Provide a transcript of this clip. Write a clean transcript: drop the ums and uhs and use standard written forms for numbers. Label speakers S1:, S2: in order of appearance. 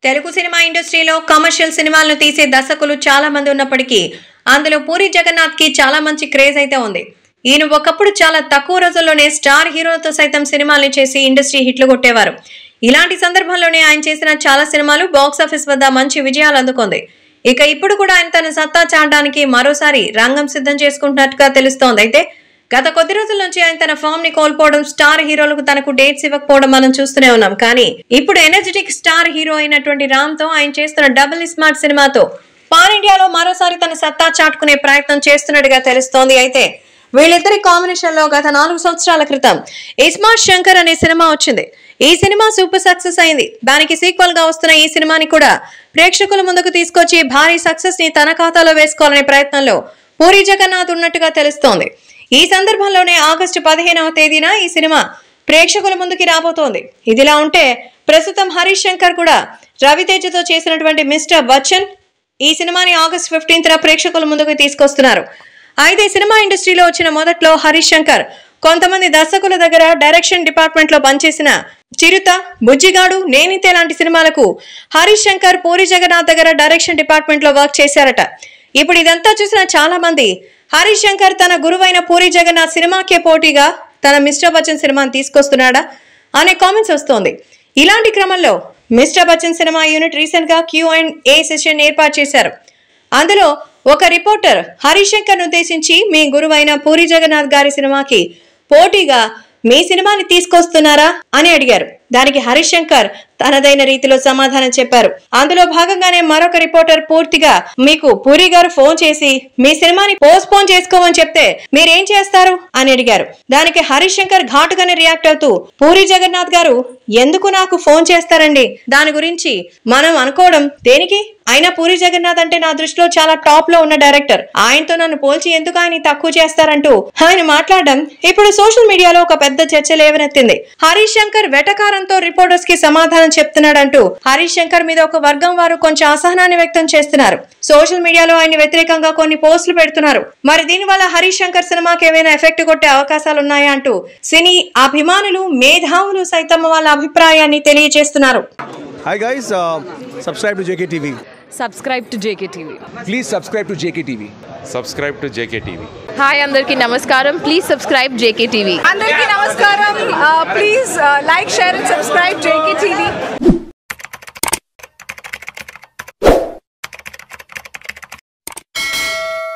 S1: Telugu cinema ఇండస్ట్రీలో commercial సినిమాలను తీసే దర్శకులు చాలా మంది ఉన్నప్పటికీ అందులో పూరి జగన్నాథ్ కి చాలా మంచి క్రేజ్ అయితే ఉంది. ఈయన ఒకప్పుడు చాలా తక్కువ రోజుల్లోనే స్టార్ హీరోలతో సైతం సినిమాలు చేసి ఇండస్ట్రీ హిట్లు కొట్టేవారు. ఇలాంటి సందర్భంలోనే ఆయన చేసిన చాలా సినిమాలు బాక్స్ ఆఫీస్ వద్ద మంచి విజయాలు అందుకుంది. ఇక ఇప్పుడు కూడా ఆయన తన సత్తా చాటడానికి మరోసారి రంగం సిద్ధం చేసుకుంటున్నట్టుగా తెలుస్తోంది. అయితే గత కొద్ది రోజుల నుంచి ఆయన తన ఫామ్ ని కోల్పోవడం, స్టార్ హీరోలకు తనకు డేట్స్ ఇవ్వకపోవడం మనం చూస్తూనే ఉన్నాం. కానీ ఇప్పుడు ఎనర్జెటిక్ స్టార్ హీరో అయినటువంటి రామ్ తో ఆయన చేస్తున్న డబుల్ స్మార్ట్ సినిమాతో పాన్ ఇండియాలో మరోసారి తన సత్తా చాటుకునే ప్రయత్నం చేస్తున్నట్టుగా తెలుస్తోంది. అయితే వీళ్ళిద్దరి కాంబినేషన్ లో గత 4 సంవత్సరాల క్రితం ఇస్మార్ట్ శంకర్ అనే సినిమా వచ్చింది. ఈ సినిమా సూపర్ సక్సెస్ అయింది. దానికి సీక్వెల్ గా వస్తున్న ఈ సినిమాని కూడా ప్రేక్షకుల ముందుకు తీసుకొచ్చి భారీ సక్సెస్ ని తన ఖాతాలో వేసుకోవాలనే ప్రయత్నంలో పూరి జగన్నాథ్ ఉన్నట్టుగా తెలుస్తోంది. ఈ సందర్భంలోనే ఆగస్టు 15వ తేదీన ఈ సినిమా ప్రేక్షకుల ముందుకి రాబోతోంది. ఇదిలా ఉంటే ప్రస్తుతం హరీష్ శంకర్ కూడా రవితేజతో చేసినటువంటి మిస్టర్ బచ్చన్ ఈ సినిమాని ఆగస్టు 15న ప్రేక్షకుల ముందుకు తీసుకొస్తున్నారు. అయితే సినిమా ఇండస్ట్రీలో వచ్చిన మొదట్లో హరీష్ శంకర్ కొంతమంది దర్శకుల దగ్గర డైరెక్షన్ డిపార్ట్మెంట్ లో పనిచేసిన చిరుత, బుజ్జిగాడు, నేనితే లాంటి సినిమాలకు హరీష్ శంకర్ పూరి జగన్నాథ్ దగ్గర డైరెక్షన్ డిపార్ట్మెంట్ లో వర్క్ చేశారట. ఇప్పుడు ఇదంతా చూసిన చాలా మంది హరీష్ శంకర్ తన గురువైన పూరి జగన్నాథ్ సినిమాకే పోటీగా తన మిస్టర్ బచ్చన్ సినిమాని తీసుకొస్తున్నాడా అనే కామెంట్స్ వస్తోంది. ఇలాంటి క్రమంలో mister Bachchan cinema unit recent గా Q&A సెషన్ ఏర్పాటు చేశారు. అందులో ఒక రిపోర్టర్ హరీష్ శంకర్ ఉద్దేశించి మీ గురువైన పూరి జగన్నాథ్ గారి సినిమాకి పోటీగా మీ సినిమాని తీసుకొస్తున్నారా అని అడిగారు. దానికి హరీష్ శంకర్ తనదైన రీతిలో సమాధానం చెప్పారు. అందులో భాగంగానే మరొక రిపోర్టర్ పూర్తిగా మీకు పూరి గారు ఫోన్ చేసి మీ సినిమాని పోస్ట్ పోన్ చేసుకోమని చెప్తే మీరేం చేస్తారు అని అడిగారు. దానికి హరీష్ శంకర్ ఘాటుగానే రియాక్ట్ అవుతూ పూరి జగన్నాథ్ గారు ఎందుకు నాకు ఫోన్ చేస్తారండి, దాని గురించి మనం అనుకోవడం దేనికి, అయినా పూరి జగన్నాథ్ అంటే నా దృష్టిలో చాలా టాప్ లో ఉన్న డైరెక్టర్, ఆయనతో నన్ను పోల్చి ఎందుకు ఆయన తక్కువ చేస్తారంటూ ఆయన మాట్లాడడం ఇప్పుడు సోషల్ మీడియాలో ఒక పెద్ద చర్చ లేవనెత్తింది. హరీష్ శంకర్ వెటకారంతో రిపోర్టర్స్ కి సమాధానం చెప్తున్నాడంటూ హరీష్ శంకర్ మీద ఒక వర్గం వారు కొంచెం అసహనాన్ని వ్యక్తం చేస్తున్నారు. సోషల్ మీడియాలో ఆయన వ్యతిరేకంగా కొన్ని పోస్టులు పెడుతున్నారు. మరి దీనివల్ల హరీష్ శంకర్ సినిమాకి ఏమైనా ఎఫెక్ట్ కొట్టే అవకాశాలు ఉన్నాయా అంటూ సినీ అభిమానులు, మేధావులు సైతం వాళ్ళ అభిప్రాయాన్ని తెలియజేస్తున్నారు.
S2: Hi guys, subscribe to JKTV.
S3: Subscribe to JKTV.
S2: Please subscribe to JKTV.
S4: Subscribe to JKTV.
S3: Hi andarki namaskaram. Please subscribe JKTV.
S5: Andarki namaskaram. Please like, share and subscribe JKTV.